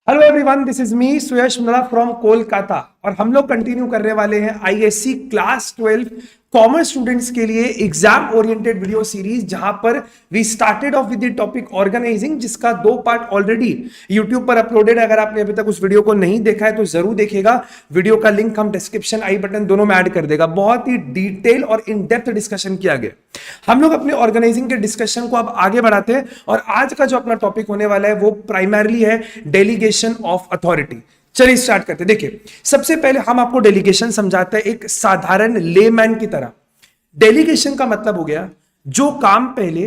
Hello everyone, this is me Suyash Mundada from Kolkata और हम लोग कंटिन्यू करने वाले हैं आईएससी क्लास 12 कॉमर्स स्टूडेंट्स के लिए एग्जाम ओरिएंटेड वीडियो सीरीज, जहां पर we started off with the topic organizing, जिसका 2 पार्ट ऑलरेडी यूट्यूब पर अपलोडेड है। अगर आपने अभी तक उस वीडियो को नहीं देखा है तो जरूर देखिएगा। वीडियो का लिंक हम डिस्क्रिप्शन, आई बटन दोनों में ऐड कर देगा। बहुत ही डिटेल और इन डेप्थ डिस्कशन किया गया। हम लोग अपने ऑर्गेनाइजिंग के डिस्कशन को अब आगे बढ़ाते हैं और आज का जो अपना टॉपिक होने वाला है वो प्राइमरली है डेलीगेशन ऑफ अथॉरिटी। चलिए स्टार्ट करते हैं। देखिए, सबसे पहले हम आपको डेलीगेशन समझाते हैं एक साधारण लेमैन की तरह। डेलीगेशन का मतलब हो गया जो काम पहले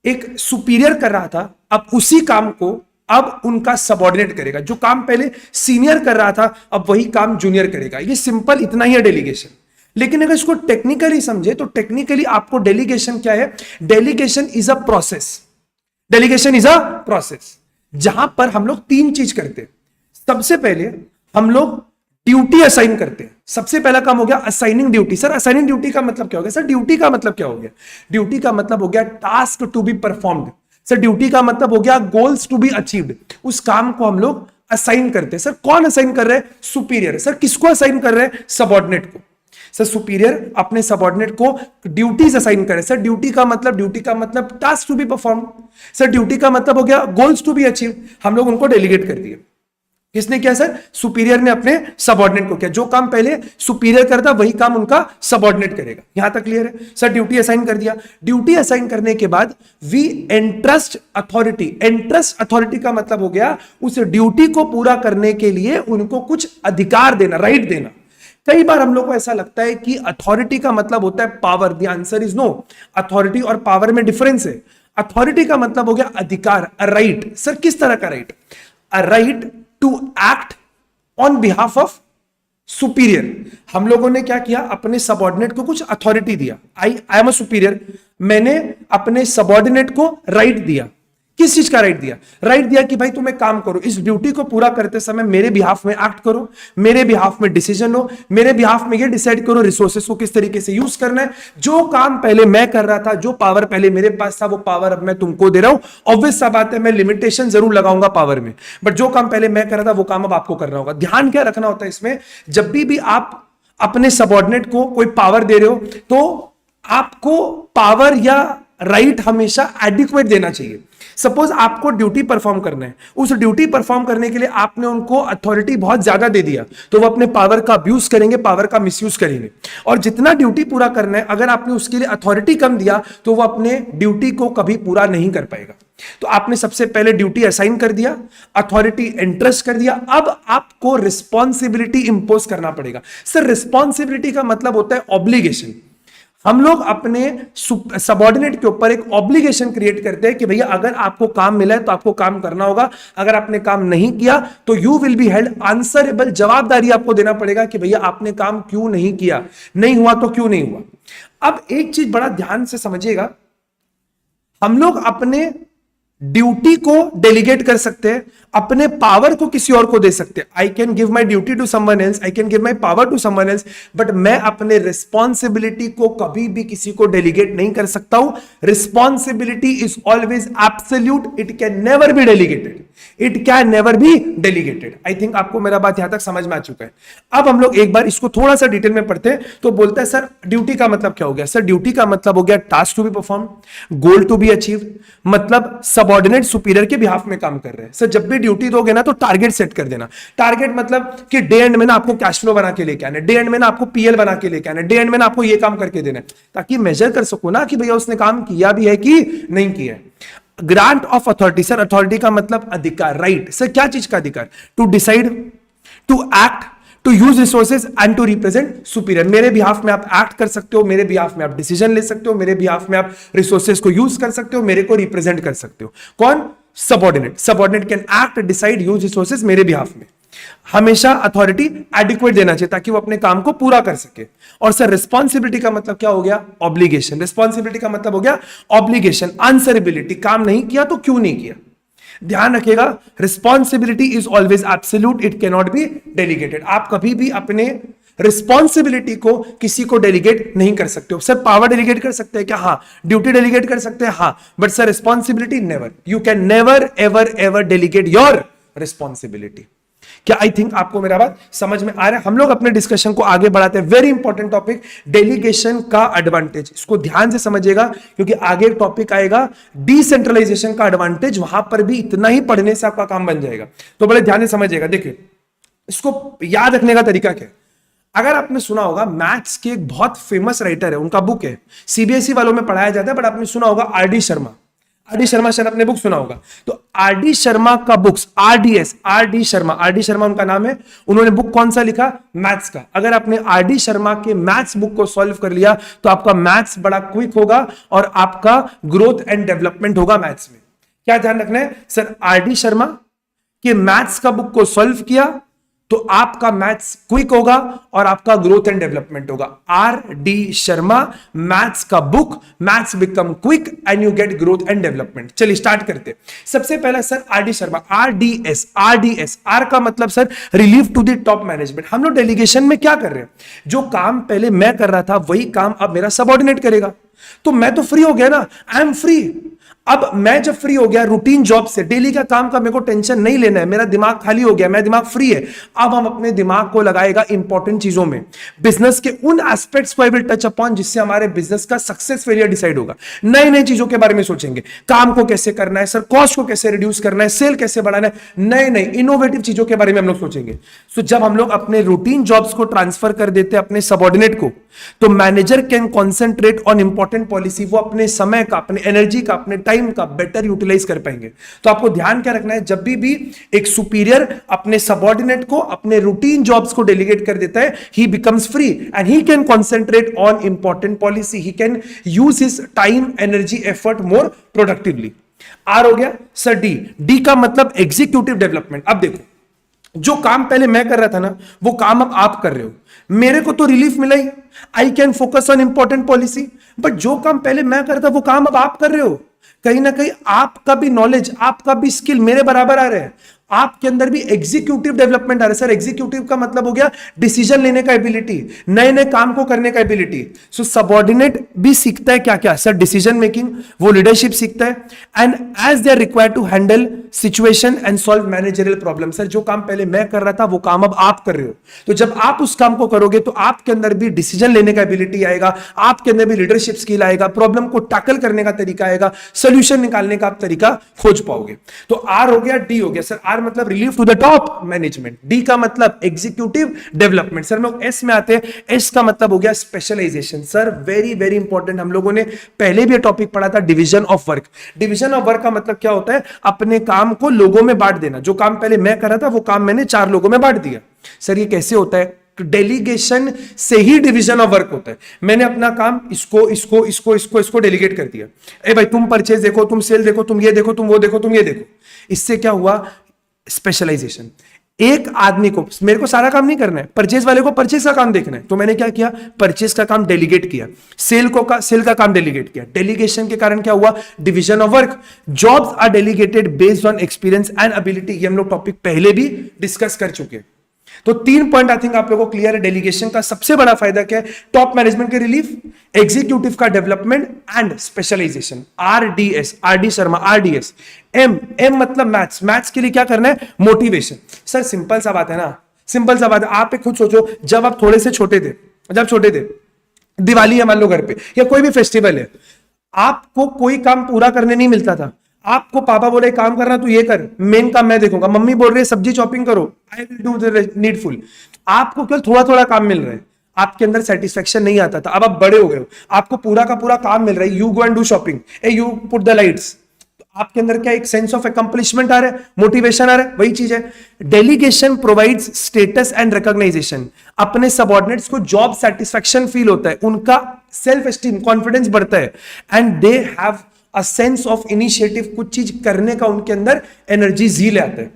एक सुपीरियर कर रहा था, अब उसी काम को अब उनका सबऑर्डिनेट करेगा। जो काम पहले सीनियर कर रहा था, अब वही काम जूनियर करेगा। ये सिंपल इतना ही है डेलीगेशन। लेकिन अगर इसको टेक्निकली समझे तो टेक्निकली आपको डेलीगेशन क्या है? Delegation is a process. Delegation is a process जहां पर हम लोग 3 चीज करते हैं। सबसे पहले हम लोग ड्यूटी असाइन करते हैं। सबसे पहला काम हो गया assigning duty. Sir assigning duty का मतलब क्या हो गया? सर ड्यूटी का मतलब क्या हो गया? ड्यूटी का मतलब हो गया task to be performed. Sir duty का मतलब हो गया गोल्स टू बी अचीव्ड। उस काम को हम लोग असाइन करते हैं। सर कौन असाइन कर रहे हैं? सुपीरियर। सर किसको असाइन कर रहे हैं? सबऑर्डिनेट को। सर सुपीरियर अपने सबऑर्डिनेट को ड्यूटीज असाइन करे। सर ड्यूटी का मतलब task to be perform. Sir duty का मतलब हो गया गोल्स टू बी अचीव। हम लोग उनको डेलीगेट कर दिए। किसने किया? सर सुपीरियर ने अपने सबऑर्डिनेट को किया। जो काम पहले सुपीरियर करता वही काम उनका सबऑर्डिनेट करेगा। यहां तक क्लियर है? सर ड्यूटी असाइन कर दिया। ड्यूटी असाइन करने के बाद we entrust authority. Entrust authority का मतलब हो गया उस ड्यूटी को पूरा करने के लिए उनको कुछ अधिकार देना, राइट देना। कई बार हम लोग को ऐसा लगता है कि अथॉरिटी का मतलब होता है power. The answer is no. Authority और पावर में डिफरेंस है। अथॉरिटी का मतलब हो गया अधिकार, अ राइट। सर किस तरह का right? A right to act on behalf of superior. हम लोगों ने क्या किया? अपने सबऑर्डिनेट को कुछ अथॉरिटी दिया। I am a superior. मैंने अपने सबऑर्डिनेट को राइट दिया। किस चीज का राइट दिया? राइट दिया कि भाई तुम एक काम करो, इस ड्यूटी को पूरा करते समय मेरे बिहाफ में एक्ट करो, मेरे बिहाफ में डिसीजन लो, मेरे बिहाफ में ये डिसाइड करो रिसोर्सेस को किस तरीके से यूज करना है। जो काम पहले मैं कर रहा था, जो पावर पहले मेरे पास था, वो पावर अब मैं तुमको दे रहा हूं। ऑब्वियस सा बात है, मैं लिमिटेशन जरूर लगाऊंगा पावर में, बट जो काम पहले मैं कर रहा था वो काम अब आपको करना होगा। ध्यान क्या रखना होता है इसमें? जब भी आप अपने सबऑर्डिनेट को कोई पावर दे रहे हो तो आपको पावर या राइट हमेशा एडिक्वेट देना चाहिए। सपोज आपको ड्यूटी परफॉर्म करना है, उस ड्यूटी परफॉर्म करने के लिए आपने उनको अथॉरिटी बहुत ज्यादा दे दिया तो वो अपने पावर का अब्यूज करेंगे, पावर का मिसयूज करेंगे। और जितना ड्यूटी पूरा करना है, अगर आपने उसके लिए अथॉरिटी कम दिया तो वो अपने ड्यूटी को कभी पूरा नहीं कर पाएगा। तो आपने सबसे पहले ड्यूटी असाइन कर दिया, अथॉरिटी एंट्रस्ट कर दिया। अब आपको रिस्पॉन्सिबिलिटी इंपोज करना पड़ेगा। सर रिस्पॉन्सिबिलिटी का मतलब होता है ऑब्लिगेशन। हम लोग अपने सबऑर्डिनेट के ऊपर एक ऑब्लिगेशन क्रिएट करते हैं कि भैया अगर आपको काम मिला है तो आपको काम करना होगा, अगर आपने काम नहीं किया तो you will be held answerable. जवाबदारी आपको देना पड़ेगा कि भैया आपने काम क्यों नहीं किया, नहीं हुआ तो क्यों नहीं हुआ। अब एक चीज बड़ा ध्यान से समझिएगा, हम लोग अपने ड्यूटी को डेलीगेट कर सकते हैं, अपने पावर को किसी और को दे सकते हैं। I can give my duty to someone else, I can give my power to someone else, but मैं अपने रिस्पॉन्सिबिलिटी को कभी भी किसी को डेलीगेट नहीं कर सकता हूं। Responsibility is always absolute, it can never be delegated, it can never be delegated. I think आपको मेरा बात यहां तक समझ में आ चुका है। अब हम लोग एक बार इसको थोड़ा सा डिटेल में पढ़ते हैं। तो बोलता है सर ड्यूटी का मतलब क्या हो गया? सर ड्यूटी का मतलब हो गया task to be perform, goal to be achieve. मतलब सबऑर्डिनेट सुपीरियर के बिहाफ में काम कर रहे हैं। सर जब भी ड्यूटी दोगे ना तो टारगेट सेट कर देना। टारगेट मतलब कि डे एंड में ना आपको कैश फ्लो बना के लेके आना है, डे एंड में ना आपको पीएल बना के लेके आना है, डे एंड में ना आपको ये काम करके देना है, ताकि मेजर कर सको ना कि भैया उसने काम किया भी है कि नहीं किया है। Grant of authority. Sir authority का मतलब अधिकार, राइट। सर क्या चीज का अधिकार? To decide, to act, to use resources and to represent superior. मेरे बिहाफ में आप एक्ट कर सकते हो, मेरे बिहाफ में आप डिसीजन ले सकते हो, मेरे बिहाफ में आप रिसोर्सेज को यूज कर सकते हो, मेरे को रिप्रेजेंट कर सकते हो। कौन? Subordinate. Subordinate can act, decide, use resources मेरे बिहाफ में। हमेशा अथॉरिटी एडिक्वेट देना चाहिए ताकि वो अपने काम को पूरा कर सके। और सर रिस्पॉन्सिबिलिटी का मतलब क्या हो गया? ऑब्लिगेशन। रिस्पॉन्सिबिलिटी का मतलब हो गया ऑब्लिगेशन, आंसरेबिलिटी। काम नहीं किया तो क्यों नहीं किया। ध्यान रखिएगा, responsibility is always absolute, it can not be delegated. आप कभी भी अपने रिस्पॉन्सिबिलिटी को किसी को डेलीगेट नहीं कर सकते हो। सर पावर डेलीगेट कर सकते हैं क्या? हाँ। ड्यूटी डेलीगेट कर सकते हैं? हाँ। But sir responsibility never. You can never ever ever delegate your responsibility. क्या आई थिंक आपको मेरा बात समझ में आ रहा है? हम लोग अपने डिस्कशन को आगे बढ़ाते हैं। वेरी इंपॉर्टेंट टॉपिक, डेलीगेशन का एडवांटेज। इसको ध्यान से समझिएगा क्योंकि आगे एक टॉपिक आएगा डिसेंट्रलाइजेशन का एडवांटेज, वहां पर भी इतना ही पढ़ने से आपका काम बन जाएगा। तो बड़े ध्यान से समझिएगा। देखिए इसको याद रखने का तरीका क्या है। अगर आपने सुना होगा, मैथ्स के एक बहुत फेमस राइटर है, उनका बुक है, सीबीएसई वालों में पढ़ाया जाता है, बट आपने सुना होगा आरडी शर्मा। आरडी शर्मा शायद आपने बुक सुना होगा। तो आरडी शर्मा का बुक्स, आरडी शर्मा उनका नाम है। उन्होंने बुक कौन सा लिखा? मैथ्स का। अगर आपने आरडी शर्मा के मैथ्स बुक को सॉल्व कर लिया तो आपका मैथ्स बड़ा क्विक होगा और आपका ग्रोथ एंड डेवलपमेंट होगा मैथ्स में। क्या ध्यान रखना है सर? आरडी शर्मा के मैथ्स का बुक को सॉल्व किया तो आपका मैथ्स क्विक होगा और आपका ग्रोथ एंड डेवलपमेंट होगा। आर डी शर्मा मैथ्स का book, maths become quick and you get growth and development. चलिए स्टार्ट करते हैं। सबसे पहला sir R D Sharma, RDS, R का मतलब sir relieve to the top management. हम लोग डेलीगेशन में क्या कर रहे हैं? जो काम पहले मैं कर रहा था वही काम अब मेरा सबऑर्डिनेट करेगा। तो मैं तो फ्री हो गया ना, आई एम फ्री। अब मैं जब फ्री हो गया रूटीन जॉब से, डेली का काम का मेरे को टेंशन नहीं लेना है, मेरा दिमाग खाली हो गया, मेरा दिमाग फ्री है। अब हम अपने दिमाग को लगाएगा इंपॉर्टेंट चीजों में, बिजनेस के उन एस्पेक्ट्स को आई विल टच अपॉन जिससे हमारे बिजनेस का सक्सेस फेलियर डिसाइड होगा। नई नई चीजों के बारे में सोचेंगे, काम को कैसे करना है सर, कॉस्ट को कैसे रिड्यूस करना है, सेल कैसे बढ़ाना है, नए नए इनोवेटिव चीजों के बारे में हम लोग सोचेंगे। सो जब हम लोग अपने रूटीन जॉब्स को ट्रांसफर कर देते हैं अपने सबऑर्डिनेट को, तो manager can concentrate on important policy. वो अपने समय का, अपने एनर्जी का, अपने टाइम का बेटर यूटिलाइज कर पाएंगे। तो आपको ध्यान क्या रखना है, जब भी एक सुपीरियर अपने सबऑर्डिनेट को अपने रूटीन जॉब्स को डेलीगेट कर देता है, he becomes free and he can concentrate on important policy. He can use his time, energy, effort more productively. R हो गया सर डी का मतलब एग्जीक्यूटिव डेवलपमेंट। अब देखो, जो काम पहले मैं कर रहा था ना, वो काम अब आप कर रहे हो। मेरे को तो रिलीफ मिला ही, I can focus on important policy. But जो काम पहले मैं कर रहा था वो काम अब आप कर रहे हो। कहीं ना कहीं आपका भी नॉलेज, आपका भी स्किल मेरे बराबर आ रहे हैं। आपके अंदर भी एग्जीक्यूटिव डेवलपमेंट आ रहा है। सर एग्जीक्यूटिव का मतलब हो गया डिसीजन लेने का एबिलिटी, नए नए काम को करने का एबिलिटी। सो सबऑर्डिनेट भी सीखता है क्या क्या सर? डिसीजन मेकिंग, वो लीडरशिप सीखता है। And as they are required to handle situation and solve managerial problem. Sir जो काम पहले मैं कर रहा था वो काम अब आप कर रहे हो। तो जब आप उस काम को करोगे तो आपके अंदर भी डिसीजन लेने का एबिलिटी आएगा, आपके अंदर भी लीडरशिप स्किल आएगा, प्रॉब्लम को टैकल करने का तरीका आएगा, सोल्यूशन निकालने का आप तरीका खोज पाओगे। तो आर हो गया, डी हो गया। सर आर मतलब relieve to the top management, D का मतलब एग्जीक्यूटिव डेवलपमेंट। सर लोग एस में आते हैं, एस का मतलब हो गया specialisation. Sir very very important, हम लोगों ने पहले भी टॉपिक पढ़ा था, division of work. Division of work का मतलब क्या होता है? अपने काम को लोगों में बांट देना। जो काम पहले मैं कर रहा था वो काम मैंने 4 लोगों में बांट दिया। सर ये कैसे होता है? डेलीगेशन से ही डिवीजन ऑफ वर्क होता है। मैंने अपना काम इसको डेलीगेट कर दिया। ए भाई तुम परचेज देखो, तुम सेल देखो, तुम ये देखो, तुम वो देखो, तुम ये देखो। इससे क्या हुआ? स्पेशलाइजेशन। एक आदमी को, मेरे को सारा काम नहीं करना है, परचेज वाले को परचेज का काम देखना है, तो मैंने क्या किया? परचेज का काम डेलीगेट किया, सेल का काम डेलीगेट किया। डेलीगेशन के कारण क्या हुआ? Division of work. Jobs are delegated based on experience and ability. ये हम लोग टॉपिक पहले भी डिस्कस कर चुके हैं। तो 3 पॉइंट आई थिंक आप लोगों को क्लियर है। डेलीगेशन का सबसे बड़ा फायदा क्या है? टॉप मैनेजमेंट के रिलीफ, एग्जीक्यूटिव का development and specialisation. RDS, RD Sharma, RDS. M मतलब मैथ्स, मैथ्स के लिए क्या करना है? मोटिवेशन। सर सिंपल सा बात है ना, सिंपल सा बात है। आप एक खुद सोचो, जब आप थोड़े से छोटे थे, जब छोटे थे, दिवाली है मान लो घर पे, या कोई भी फेस्टिवल है, आपको कोई काम पूरा करने नहीं मिलता था। आपको पापा बोले काम करना तू ये कर, मेन काम मैं देखूंगा। मम्मी बोल रही है सब्जी चॉपिंग करो, I will do the needful. आपको केवल थोड़ा थोड़ा काम मिल रहा है, आपके अंदर सेटिस्फेक्शन नहीं आता था। अब आप बड़े हो गए हो, आपको पूरा का पूरा काम मिल रहा है। You go and do shopping, you put the lights. आपके अंदर क्या? एक सेंस ऑफ अकम्प्लिशमेंट आ रहा है, मोटिवेशन आ रहा है। वही चीज है, delegation provides status and recognisation. अपने सबऑर्डिनेट्स को जॉब सेटिस्फेक्शन फील होता है, उनका सेल्फ एस्टीम, कॉन्फिडेंस बढ़ता है, and they have a sense of initiative. कुछ चीज करने का उनके अंदर एनर्जी, ज़ील आता है।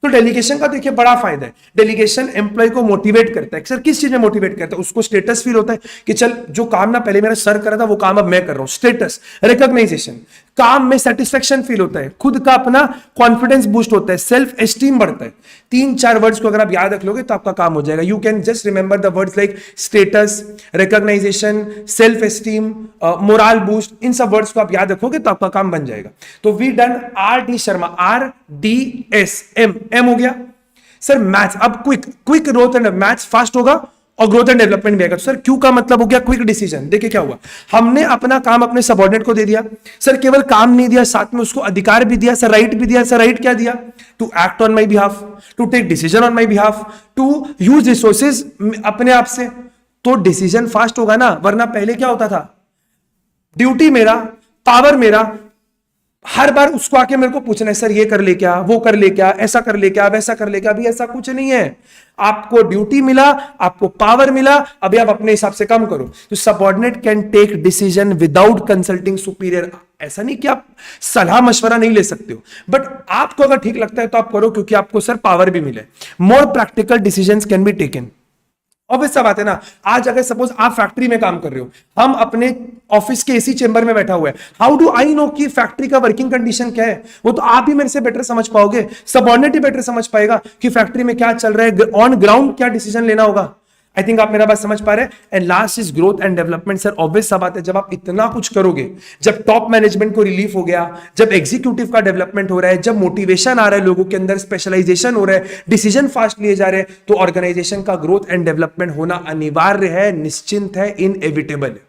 तो डेलीगेशन का देखिए बड़ा फायदा है। डेलीगेशन एम्प्लॉय को मोटिवेट करता है। सर किस चीज में मोटिवेट करता है? उसको स्टेटस फील होता है कि चल जो काम ना पहले मेरा सर कर रहा था वो काम अब मैं कर रहा हूं। स्टेटस, रिकॉग्नाइजेशन, काम में सेटिस्फेक्शन फील होता है, खुद का अपना कॉन्फिडेंस बूस्ट होता है, सेल्फ एस्टीम बढ़ता है। 3-4 वर्ड्स को अगर आप याद रख लोगे तो आपका काम हो जाएगा। You can just remember the words like status, recognition, self esteem, moral boost. इन सब वर्ड्स को आप याद रखोगे तो आपका काम बन जाएगा। तो we done RD Sharma, RDSM, M हो गया सर मैथ्स। अब quick growth and maths fast होगा और ग्रोथ एंड डेवलपमेंट भी आएगा। तो सर क्यू का मतलब हो गया क्विक डिसीजन। देखिए क्या हुआ, हमने अपना काम अपने सबऑर्डिनेट को दे दिया सर, केवल काम नहीं दिया, साथ में उसको अधिकार भी दिया सर, राइट भी दिया सर। राइट क्या दिया? To act on my behalf, to take decision on my behalf, to use resources अपने आप से। तो डिसीजन फास्ट होगा ना, वरना पहले क्या होता था, ड्यूटी मेरा, पावर मेरा, हर बार उसको आके मेरे को पूछना है सर ये कर ले क्या, वो कर ले क्या, ऐसा कर ले क्या, वैसा कर ले क्या। अभी ऐसा कुछ नहीं है, आपको ड्यूटी मिला, आपको पावर मिला, अभी आप अपने हिसाब से काम करो। तो subordinate can take decision without consulting superior. ऐसा नहीं कि आप सलाह मशवरा नहीं ले सकते हो, बट आपको अगर ठीक लगता है तो आप करो, क्योंकि आपको सर पावर भी मिले। More practical decisions can be taken. Obvious सा बात है ना, आज अगर सपोज आप फैक्ट्री में काम कर रहे हो, हम अपने ऑफिस के एसी चेंबर में बैठा हुआ है, हाउ डू आई नो कि फैक्ट्री का वर्किंग कंडीशन क्या है? वो तो आप ही मेरे से बेटर समझ पाओगे, सबऑर्डिनेट ही बेटर समझ पाएगा कि फैक्ट्री में क्या चल रहा है, ऑन ग्राउंड क्या डिसीजन लेना होगा। आई थिंक आप मेरा बात समझ पा रहे हैं। And last is growth and development. Sir obvious सा बात है, जब आप इतना कुछ करोगे, जब टॉप मैनेजमेंट को रिलीफ हो गया, जब एग्जीक्यूटिव का डेवलपमेंट हो रहा है, जब मोटिवेशन आ रहा है लोगों के अंदर, स्पेशलाइजेशन हो रहा है, डिसीजन फास्ट लिए जा रहे हैं, तो ऑर्गेनाइजेशन का ग्रोथ एंड डेवलपमेंट होना अनिवार्य है, निश्चिंत है, इनएविटेबल है।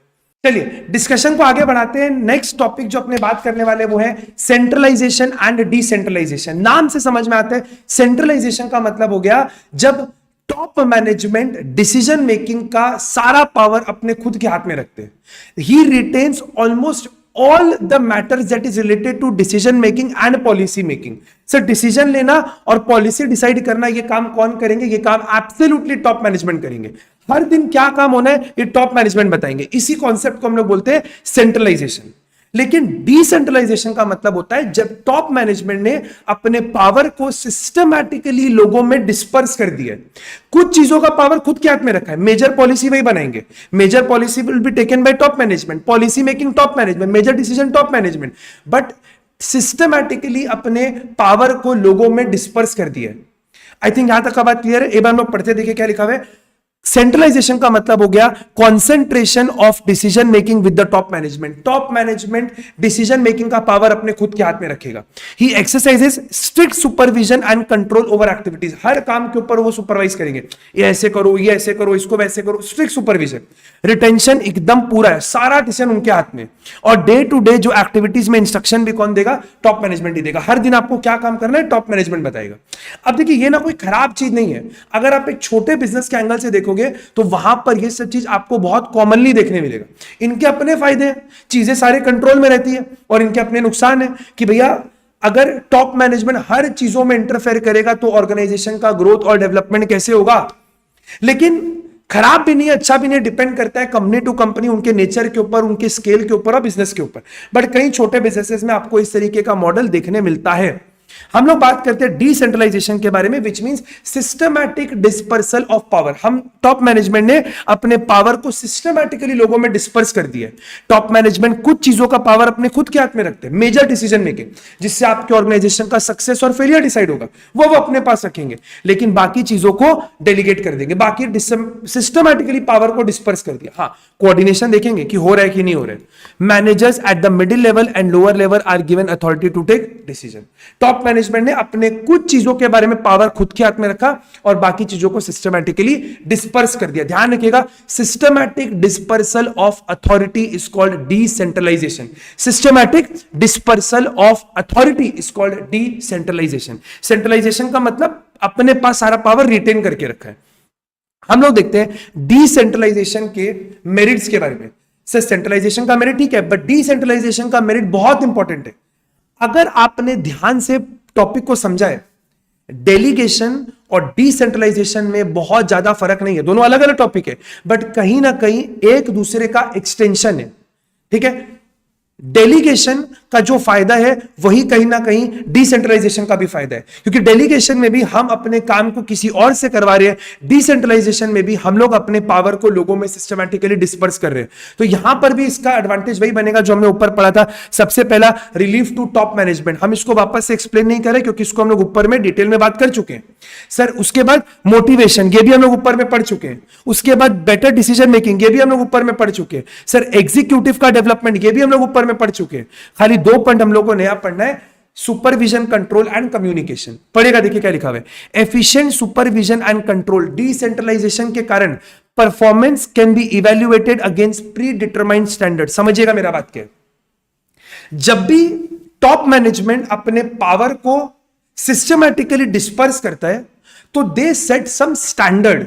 चलिए डिस्कशन को आगे बढ़ाते हैं। नेक्स्ट टॉपिक जो अपने बात करने वाले वो है सेंट्रलाइजेशन एंड डिसेंट्रलाइजेशन। नाम से समझ में आता है, सेंट्रलाइजेशन का मतलब हो गया जब टॉप मैनेजमेंट डिसीजन मेकिंग का सारा पावर अपने खुद के हाथ में रखते हैं। He retains almost all the matters that is related to decision making and policy making. Sir decision लेना और पॉलिसी डिसाइड करना, ये काम कौन करेंगे? ये काम एब्सोल्युटली टॉप मैनेजमेंट करेंगे। हर दिन क्या काम होना है ये टॉप मैनेजमेंट बताएंगे। इसी कॉन्सेप्ट को हम लोग बोलते हैं सेंट्रलाइजेशन। लेकिन डिसेंट्रलाइजेशन का मतलब होता है जब टॉप मैनेजमेंट ने अपने पावर को सिस्टमैटिकली लोगों में डिस्पर्स कर दिया है। कुछ चीजों का पावर खुद के हाथ में रखा है, मेजर पॉलिसी वही बनाएंगे, major policy will be taken by top management, policy making top management, major decision top management, but systematically अपने पावर को लोगों में डिस्पर्स कर दिया है। आई थिंक यहां तक का बात क्लियर है। एक बार हम लोग पढ़ते देखिए क्या लिखा हुआ है। सेंट्रलाइजेशन का मतलब हो गया concentration of decision making with the top management. Top management decision making का पावर अपने खुद के हाथ में रखेगा। He exercises strict supervision and control over activities. हर काम के ऊपर वो सुपरवाइज करेंगे, ये ऐसे करो, ये ऐसे करो, इसको वैसे करो, स्ट्रिक्ट सुपरविजन। रिटेंशन एकदम पूरा है, सारा डिसीजन उनके हाथ में। और डे टू डे जो एक्टिविटीज में इंस्ट्रक्शन भी कौन देगा? टॉप मैनेजमेंट ही देगा। हर दिन आपको क्या काम करना है टॉप मैनेजमेंट बताएगा। अब देखिए ये ना कोई खराब चीज नहीं है। अगर आप एक छोटे बिजनेस के एंगल से देखोगे तो वहां पर ये सब चीज आपको बहुत कॉमनली देखने मिलेगा। इनके अपने फायदे हैं, चीजें सारे कंट्रोल में रहती है, और इनके अपने नुकसान है कि भैया अगर टॉप मैनेजमेंट हर चीजों में इंटरफेयर करेगा तो ऑर्गेनाइजेशन का ग्रोथ और डेवलपमेंट कैसे होगा। लेकिन खराब भी नहीं, अच्छा भी नहीं, डिपेंड करता है कंपनी टू कंपनी, उनके नेचर के ऊपर, उनके स्केल के ऊपर और बिजनेस के ऊपर। बट कई छोटे बिजनेसेस में आपको इस तरीके का मॉडल देखने मिलता है। हम लोग बात करते हैं डिसेंट्रलाइजेशन के बारे में, which means systematic dispersal of power. हम टॉप मैनेजमेंट ने अपने पावर को सिस्टमैटिकली लोगों में डिस्पर्स कर दिया है। टॉप मैनेजमेंट कुछ चीजों का पावर अपने खुद के हाथ में रखते हैं, मेजर डिसीजन मेकिंग, जिससे आपके ऑर्गेनाइजेशन का सक्सेस और फेलियर डिसाइड होगा, वो अपने पास रखेंगे। लेकिन बाकी चीजों को डेलीगेट कर देंगे। बाकी सिस्टमैटिकली पावर को डिस्पर्स कर दिया। हाँ, कोऑर्डिनेशन देखेंगे कि हो रहा है कि नहीं हो रहा है। Managers at the middle level and lower level are given authority to take decision. Top management ने अपने कुछ चीजों के बारे में पावर खुद के हाथ में रखा और बाकी चीजों को सिस्टमैटिकली डिस्पर्स कर दिया। ध्यान रखिएगा, systematic dispersal of authority is called decentralisation. Systematic dispersal of authority is called decentralisation. Centralisation का मतलब अपने पास सारा पावर रिटेन करके रखा है। हम लोग देखते हैं डिसेंट्रलाइजेशन के मेरिट्स के बारे में। सर सेंट्रलाइजेशन का मेरिट ठीक है, बट डिसेंट्रलाइजेशन का मेरिट बहुत इंपॉर्टेंट है। अगर आपने ध्यान से टॉपिक को समझा है, डेलीगेशन और डिसेंट्रलाइजेशन में बहुत ज्यादा फर्क नहीं है, दोनों अलग अलग टॉपिक है, बट कहीं ना कहीं एक दूसरे का एक्सटेंशन है। ठीक है, डेलीगेशन का जो फायदा है वही कहीं ना कहीं डिसेंट्रलाइजेशन का भी फायदा है, क्योंकि डेलीगेशन में भी हम अपने काम को किसी और से करवा रहे हैं, डिसेंट्रलाइजेशन में भी हम लोग अपने पावर को लोगों में सिस्टमैटिकली डिस्पर्स कर रहे हैं। तो यहां पर भी इसका एडवांटेज वही बनेगा जो हमने ऊपर पढ़ा था। सबसे पहला रिलीफ टू टॉप मैनेजमेंट, हम इसको वापस से एक्सप्लेन नहीं कर रहे क्योंकि इसको हम लोग ऊपर में डिटेल में बात कर चुके हैं सर। उसके बाद मोटिवेशन, ये भी हम लोग ऊपर में पढ़ चुके हैं। उसके बाद बेटर डिसीजन मेकिंग, ये भी हम लोग ऊपर में पढ़ चुके हैं सर। एग्जीक्यूटिव का डेवलपमेंट, ये भी हम लोग ऊपर में पढ़ चुके हैं। खाली 2 पॉइंट हम लोग को नया पढ़ना है, सुपरविजन, कंट्रोल एंड कम्युनिकेशन। पढ़ेगा, देखिए क्या लिखा हुआ है, efficient supervision and control. Decentralisation के कारण performance can be evaluated against predetermined standard. समझिएगा मेरा बात क्या है। जब भी टॉप मैनेजमेंट अपने पावर को सिस्टमैटिकली डिस्पर्स करता है तो दे सेट सम स्टैंडर्ड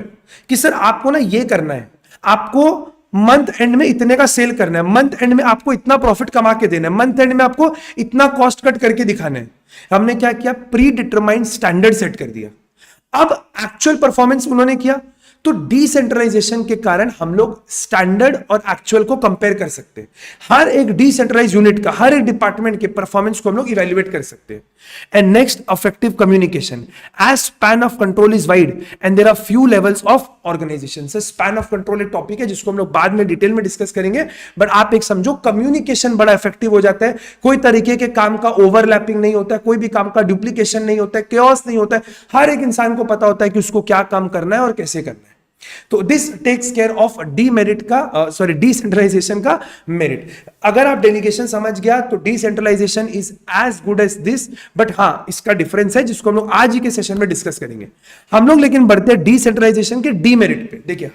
कि सर आपको ना ये करना है, आपको मंथ एंड में इतने का सेल करना है, मंथ एंड में आपको इतना प्रॉफिट कमा के देना है, मंथ एंड में आपको इतना कॉस्ट कट करके दिखाना है। हमने क्या किया, प्री डिटरमाइंड स्टैंडर्ड सेट कर दिया। अब एक्चुअल परफॉर्मेंस उन्होंने किया, तो डिसेंट्रलाइजेशन के कारण हम लोग स्टैंडर्ड और एक्चुअल को कंपेयर कर सकते हैं। हर एक डिसेंट्रलाइज यूनिट का, हर एक डिपार्टमेंट के परफॉर्मेंस को हम लोग इवैल्यूएट कर सकते हैं। And next, effective communication. As span of control is wide and there are few levels of organisation. Sir span of control एक टॉपिक है जिसको हम लोग बाद में डिटेल में डिस्कस करेंगे, बट आप एक समझो कम्युनिकेशन बड़ा इफेक्टिव हो जाता है। कोई तरीके के काम का ओवरलैपिंग नहीं होता है, कोई भी काम का डुप्लीकेशन नहीं होता है, केओस नहीं होता है। हर एक इंसान को पता होता है कि उसको क्या काम करना है और कैसे करना है। तो this takes care of demerit का, सॉरी डिसेंट्रलाइजेशन का मेरिट। अगर आप डेलीगेशन समझ गया तो decentralisation is as good as this, but हां इसका डिफरेंस है जिसको हम लोग आज ही के सेशन में डिस्कस करेंगे। हम लोग लेकिन बढ़ते हैं डिसेंट्रलाइजेशन के डीमेरिट पे। देखिए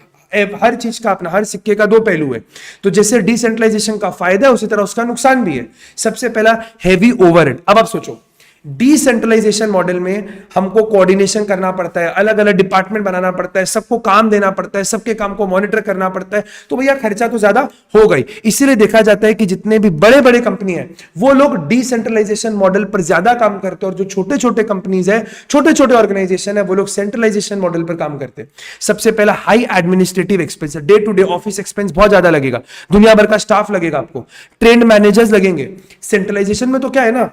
हर चीज का अपना, हर सिक्के का 2 पहलू है। तो जैसे डिसेंट्रलाइजेशन का फायदा है उसी तरह उसका नुकसान भी है। सबसे पहला हैवी ओवरहेड। अब आप सोचो, डिसेंट्रलाइजेशन मॉडल में हमको कोऑर्डिनेशन करना पड़ता है, अलग अलग डिपार्टमेंट बनाना पड़ता है, सबको काम देना पड़ता है, सबके काम को मॉनिटर करना पड़ता है, तो भैया खर्चा तो ज्यादा हो गई। इसीलिए देखा जाता है कि जितने भी बड़े बड़े कंपनी है वो लोग डिसेंट्रलाइजेशन मॉडल पर ज्यादा काम करते हैं, और जो छोटे छोटे कंपनीज है, छोटे छोटे ऑर्गेनाइजेशन है, वो लोग सेंट्रलाइजेशन मॉडल पर काम करते हैं। सबसे पहला high administrative expense, day to day office expense बहुत ज्यादा लगेगा, दुनिया भर का स्टाफ लगेगा, आपको ट्रेंड मैनेजर्स लगेंगे। सेंट्रलाइजेशन में तो क्या है ना,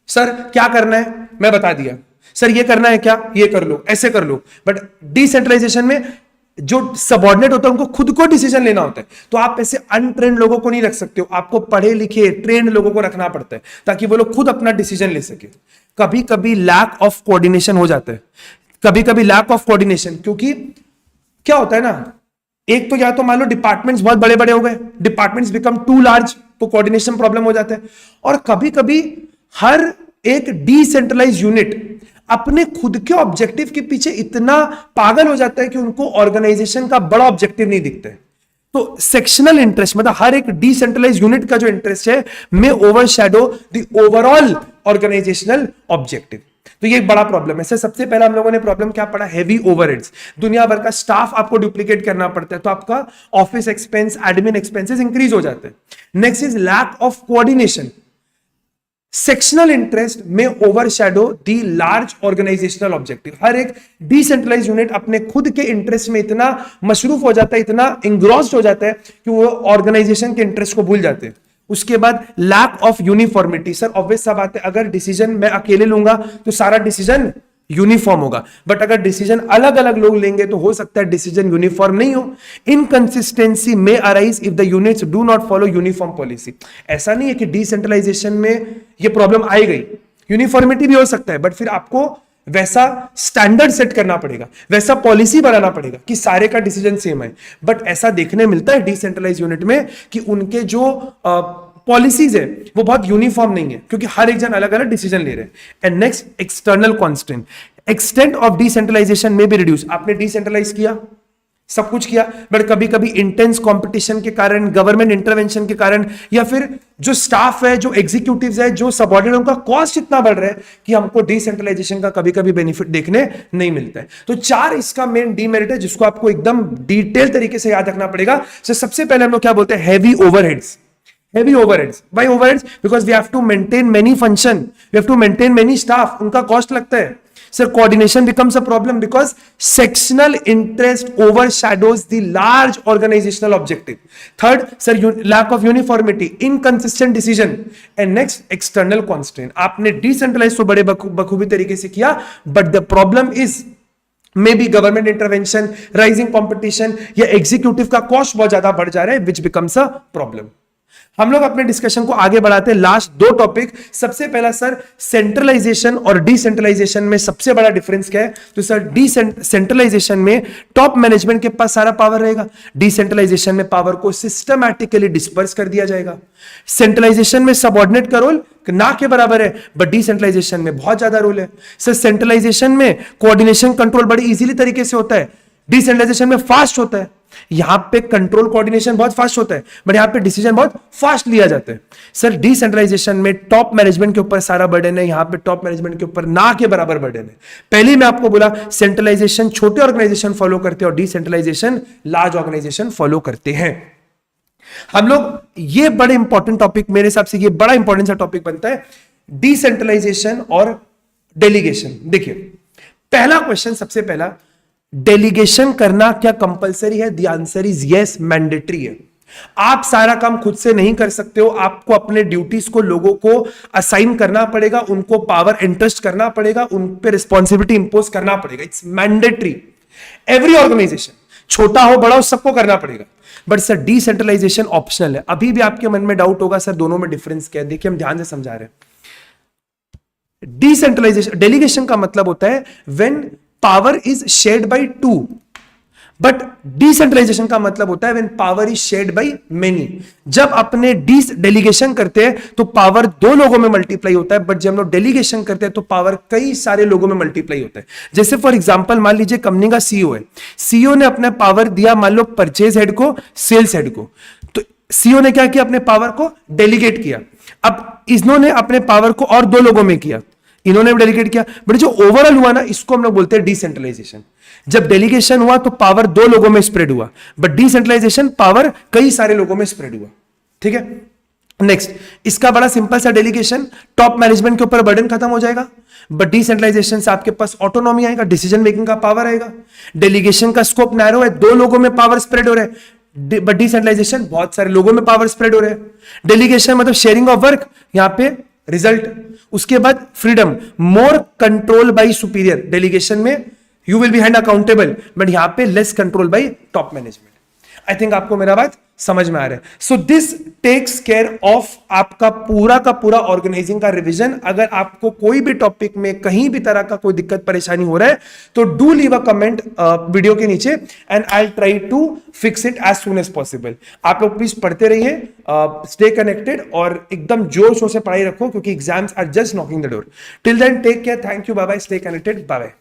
सर क्या करना है मैं बता दिया, सर ये करना है क्या, ये कर लो, ऐसे कर लो। बट डिसेंट्रलाइजेशन में जो सबऑर्डिनेट होता है उनको खुद को डिसीजन लेना होता है, तो आप ऐसे अनट्रेंड लोगों को नहीं रख सकते हो, आपको पढ़े लिखे ट्रेंड लोगों को रखना पड़ता है ताकि वो लोग खुद अपना डिसीजन ले सके। कभी कभी लैक ऑफ कोऑर्डिनेशन हो जाता है, कभी कभी लैक ऑफ कोऑर्डिनेशन, क्योंकि क्या होता है ना, एक तो या तो मान लो डिपार्टमेंट्स बहुत बड़े बड़े हो गए, डिपार्टमेंट्स बिकम टू लार्ज, तो कोऑर्डिनेशन प्रॉब्लम हो जाता है। और कभी कभी हर एक डिसेंट्रलाइज यूनिट अपने खुद के ऑब्जेक्टिव के पीछे इतना पागल हो जाता है कि उनको ऑर्गेनाइजेशन का बड़ा ऑब्जेक्टिव नहीं दिखता है। तो सेक्शनल इंटरेस्ट, मतलब हर एक डिसेंट्रलाइज यूनिट का जो इंटरेस्ट है में overshadow the overall organisational objective. तो ये एक बड़ा प्रॉब्लम है। सबसे पहला हम लोगों ने प्रॉब्लम क्या पढ़ा, हैवी ओवरहेड्स। दुनिया भर का स्टाफ आपको डुप्लीकेट करना पड़ता है, तो आपका office expense, admin expenses increase हो जाते हैं। Next is lack of coordination. Sectional interest may overshadow the large organisational objective. हर एक डिसेंट्रलाइज यूनिट अपने खुद के इंटरेस्ट में इतना मशरूफ हो जाता है, इतना इंग्रॉस्ड हो जाता है कि वो ऑर्गेनाइजेशन के इंटरेस्ट को भूल जाते हैं। उसके बाद lack of uniformity. Sir obvious सा बात है, अगर डिसीजन मैं अकेले लूंगा तो सारा डिसीजन यूनिफॉर्म होगा, बट अगर डिसीजन अलग अलग लोग लेंगे तो हो सकता है डिसीजन यूनिफॉर्म नहीं हो। इनकंसिस्टेंसी में arise if the units do not follow uniform policy. ऐसा नहीं है कि डिसेंट्रलाइजेशन में ये प्रॉब्लम आई गई, यूनिफॉर्मिटी भी हो सकता है, बट फिर आपको वैसा स्टैंडर्ड सेट करना पड़ेगा, वैसा पॉलिसी बनाना पड़ेगा कि सारे का डिसीजन सेम है। बट ऐसा देखने मिलता है डिसेंट्रलाइज यूनिट में कि उनके जो पॉलिसीज है वो बहुत यूनिफॉर्म नहीं है, क्योंकि हर एक जन अलग अलग डिसीजन ले रहे हैं। And next, external constant. Extent of decentralisation में भी रिड्यूस। आपने डिसेंट्रलाइज किया, सब कुछ किया, बट कभी कभी इंटेंस कंपटीशन के कारण, गवर्नमेंट इंटरवेंशन के कारण, या फिर जो स्टाफ है, जो एग्जीक्यूटिव्स है, जो सबऑर्डिनेट, उनका कॉस्ट इतना बढ़ रहा है कि हमको डिसेंट्रलाइजेशन का कभी कभी बेनिफिट देखने नहीं मिलता है। तो 4 इसका मेन डीमेरिट है जिसको आपको एकदम डिटेल तरीके से याद रखना पड़ेगा। सबसे पहले हम लोग क्या बोलते हैं, heavy overheads. Heavy overheads. Why overheads? Because we have to maintain many function, we have to maintain many staff, उनका कॉस्ट लगता है। Sir coordination becomes a problem because sectional interest overshadows the large organisational objective. Third sir lack of uniformity, inconsistent decision. And next external constraint. आपने decentralise तो बड़े बखूबी तरीके से किया, but the problem is may be government intervention, rising competition या executive का cost बहुत ज्यादा बढ़ जा रहा है, विच बिकम्स अ प्रॉब्लम. हम लोग अपने डिस्कशन को आगे बढ़ाते हैं. लास्ट दो टॉपिक. सबसे पहला सर सेंट्रलाइजेशन और डिसेंट्रलाइजेशन में सबसे बड़ा डिफरेंस क्या है? तो सर सेंट्रलाइजेशन में टॉप मैनेजमेंट के पास सारा पावर रहेगा, डिसेंट्रलाइजेशन में पावर को सिस्टमैटिकली डिस्पर्स कर दिया जाएगा. सेंट्रलाइजेशन में सबऑर्डिनेट का रोल ना के बराबर है, बट डिसेंट्रलाइजेशन में बहुत ज्यादा रोल है. सर सेंट्रलाइजेशन में कोऑर्डिनेशन कंट्रोल बड़ी इजीली तरीके से होता है, डिसेंट्रलाइजेशन में फास्ट होता है. यहां पे कंट्रोल कोऑर्डिनेशन बहुत फास्ट होता है, बट यहां पे डिसीजन बहुत फास्ट लिया जाता है. सर डिसेंट्रलाइजेशन में टॉप मैनेजमेंट के ऊपर सारा बर्डन है, यहां पे टॉप मैनेजमेंट के ऊपर ना के बराबर बर्डन है. पहले मैं आपको बोला सेंट्रलाइजेशन छोटे ऑर्गेनाइजेशन फॉलो करते हैं और डिसेंट्रलाइजेशन लार्ज ऑर्गेनाइजेशन फॉलो करते हैं. हम लोग ये बड़े इंपॉर्टेंट टॉपिक, मेरे हिसाब से ये बड़ा इंपॉर्टेंट सा टॉपिक बनता है, डिसेंट्रलाइजेशन और डेलीगेशन. देखिए पहला क्वेश्चन, सबसे पहला, डेलीगेशन करना क्या कंपलसरी है? The answer is yes, mandatory है. आप सारा काम खुद से नहीं कर सकते हो, आपको अपने ड्यूटीज को लोगों को असाइन करना पड़ेगा, उनको पावर इंटरेस्ट करना पड़ेगा, उन पे रिस्पॉन्सिबिलिटी इंपोज करना पड़ेगा. It's mandatory. एवरी ऑर्गेनाइजेशन, छोटा हो बड़ा हो, सबको करना पड़ेगा. बट सर डिसेंट्रलाइजेशन ऑप्शनल है. अभी भी आपके मन में डाउट होगा सर दोनों में डिफरेंस क्या है? देखिए हम ध्यान से समझा रहे हैं. डिसेंट्रलाइजेशन, डेलीगेशन का मतलब होता है when power is shared by two, but decentralisation का मतलब होता है when power is shared by many. जब अपने डेलीगेशन करते हैं तो पावर दो लोगों में मल्टीप्लाई होता है, बट जब हम लोग डेलीगेशन करते हैं तो पावर कई सारे लोगों में मल्टीप्लाई होता है. जैसे फॉर एग्जांपल मान लीजिए कंपनी का सीईओ है, सीईओ ने अपना पावर दिया मान लो परचेज हेड को, सेल्स हेड को, तो सीईओ ने क्या किया? अपने पावर को डेलीगेट किया. अब इन्होंने अपने पावर को और दो लोगों में किया, इन्होंने डेलीगेट किया, बट जो ओवरऑल हुआ ना, इसको हम लोग बोलते हैं डिसेंट्रलाइजेशन. जब डेलीगेशन हुआ तो पावर दो लोगों में स्प्रेड हुआ, बट डिसेंट्रलाइजेशन पावर कई सारे लोगों में स्प्रेड हुआ. ठीक है. नेक्स्ट, इसका बड़ा सिंपल सा डेलीगेशन, टॉप मैनेजमेंट के ऊपर बर्डन खत्म हो जाएगा, बट डिसेंट्रलाइजेशन से आपके पास ऑटोनॉमी आएगा, डिसीजन मेकिंग का पावर आएगा. डेलीगेशन का स्कोप नैरो है, दो लोगों में पावर स्प्रेड हो रहा है, बट डिसेंट्रलाइजेशन बहुत सारे लोगों में पावर स्प्रेड हो रहा है. डेलीगेशन मतलब शेयरिंग ऑफ वर्क, यहां पे रिजल्ट. उसके बाद freedom, more control by superior. Delegation में you will be hand accountable, but यहां पे less control by top management. I think आपको मेरा बात समझ में आ रहा है. So this takes care of आपका पूरा का पूरा ऑर्गेनाइजिंग का रिवीजन. अगर आपको कोई भी टॉपिक में कहीं भी तरह का कोई दिक्कत परेशानी हो रहा है तो do leave a comment video के नीचे and I try to fix it as soon as possible. आप लोग प्लीज पढ़ते रहिए, स्टे कनेक्टेड और एकदम जोर शोर से पढ़ाई रखो क्योंकि exams are just knocking the door. Till then take care, thank you, bye bye, stay connected, bye bye.